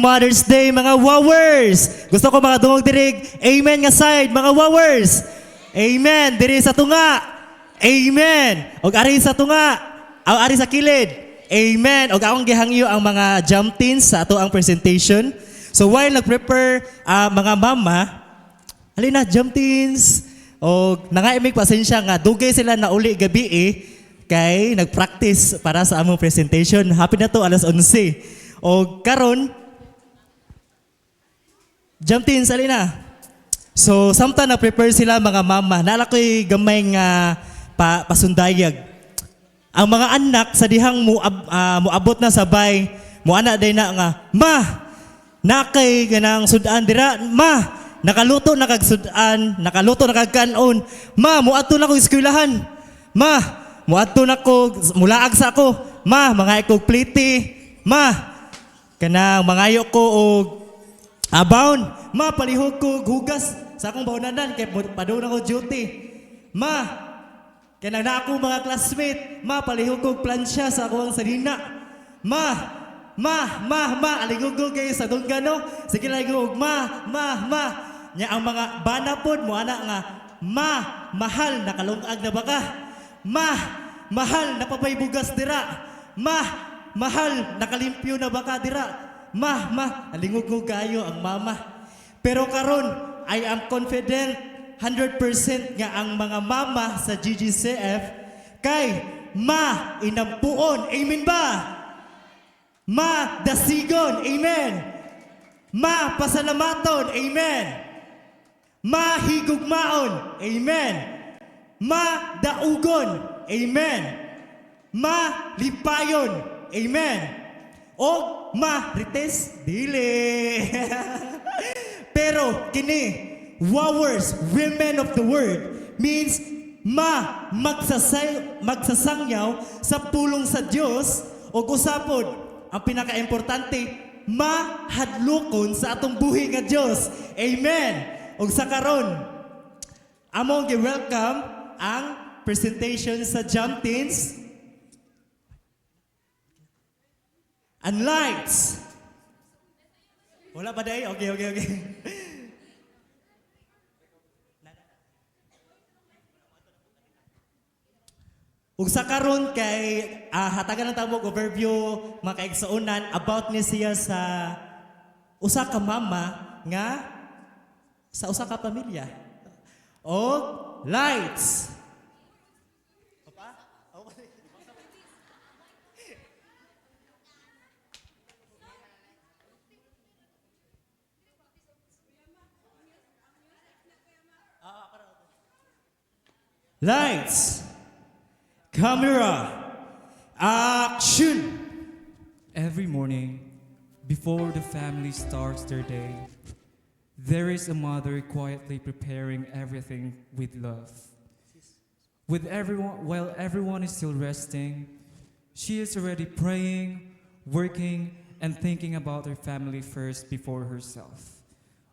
Mother's Day mga wowers. Gusto ko mga dungog dirig. Amen nga side mga wowers. Amen. Diri sa tunga. Amen. Og ari sa tunga. Aw ari sa kilid. Amen. Og akong gihangyo ang mga jump teens sa ato ang presentation. So while nag-prepare mga mama, halina jump teens. Og nangaimig pasensya nga dugay sila na uli gabi kay nag-practice para sa among presentation. Happy na to alas 11. Og karon jump teens halina. So, samtang na-prepare sila mga mama, nala ko'y gamay nga pasundayag. Ang mga anak sa dihang muabot na sabay, muana day na nga, ma, nakay ganang sudan dira, ma, nakaluto na kag sudan, nakaluto na kag kanon, ma, muadto na ko eskwelahan, ma, muadto na ko, mulaag sa ako, ma, mga ikog pliti, ma, kanang mangayo ko og abound, ma, palihog ko hugas sa akong baunanan kay padung ako duty. Ma, kay na ako mga classmate, ma, palihog ko plansya sa akong salina. Ma, alingog ko kayo sa dunggano. Sige lang ko, ma. Nya ang mga bana pod mo ana nga, ma, mahal nakalungag na baka. Ma, mahal napapaybugas dira. Ma, mahal nakalimpyo na baka dira. Ma, alingog ko kayo ang mama. Pero karon I am confident 100% nga ang mga mama sa GGCF kay ma inampuon. Amen ba? Ma dasigon. Amen. Ma pasalamaton. Amen. Ma higugmaon. Amen. Ma daugon. Amen. Ma lipayon. Amen. O ma rites dili. Pero kini, wowers, women of the word, means magsasangyaw sa pulong sa Dios o usapod ang pinaka-importante, mahadlokon sa atong buhi nga Dios. Amen. O sa karon, among gi-welcome ang presentation sa Jump Teens and lights. Wala pa day? Okay. Ug sa karon kay hatagan ng tabog overview mga kaigsuonan about ni siya sa usa ka mama nga sa usa ka pamilya. Og lights. Lights, camera, action! Every morning, before the family starts their day, there is a mother quietly preparing everything with love. While everyone is still resting, she is already praying, working, and thinking about her family first before herself.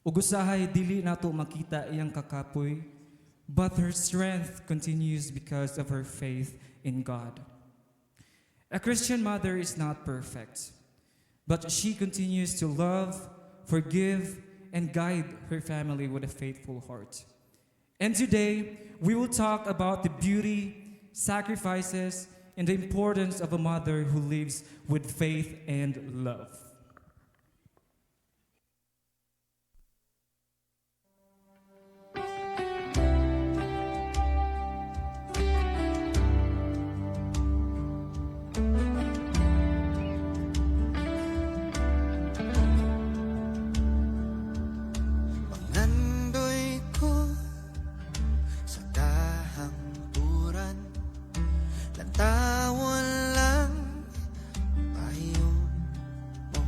Ugusahay dili nato makita iyang kakapoy, but her strength continues because of her faith in God. A Christian mother is not perfect, but she continues to love, forgive, and guide her family with a faithful heart. And today, we will talk about the beauty, sacrifices, and the importance of a mother who lives with faith and love. Tawon lang payon mo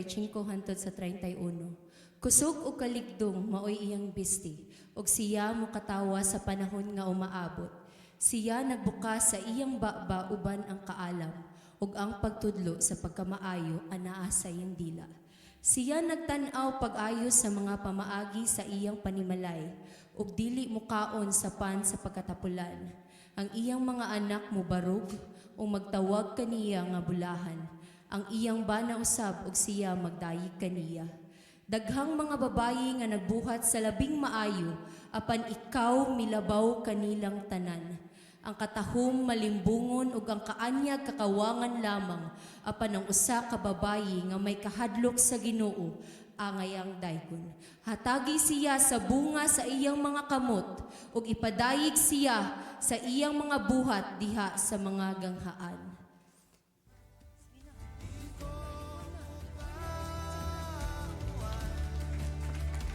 5 hangtod sa 31. Kusog o kaligdong maoy iyang bisti, og siya mo katawa sa panahon nga umaabot. Siya nagbukas sa iyang baba uban ang kaalam, ug ang pagtudlo sa pagkamaayo anaa sa iyang dila. Siya nagtan-aw pag-ayos sa mga pamaagi sa iyang panimalay, ug dili mukaon sa pan sa pagkatapulan. Ang iyang mga anak mo barog, o magtawag kaniya nga bulahan. Ang iyang bana usab ug siya magdayig kaniya. Daghang mga babayi nga nagbuhat sa labing maayo, apan ikaw milabaw kanilang tanan. Ang katahom malimbungon ug ang kaanyag kakawangan lamang, apan ang usa ka babayi nga may kahadlok sa Ginoo, angay ang daygon. Hatagi siya sa bunga sa iyang mga kamot, ug ipadayig siya sa iyang mga buhat diha sa mga ganghaan.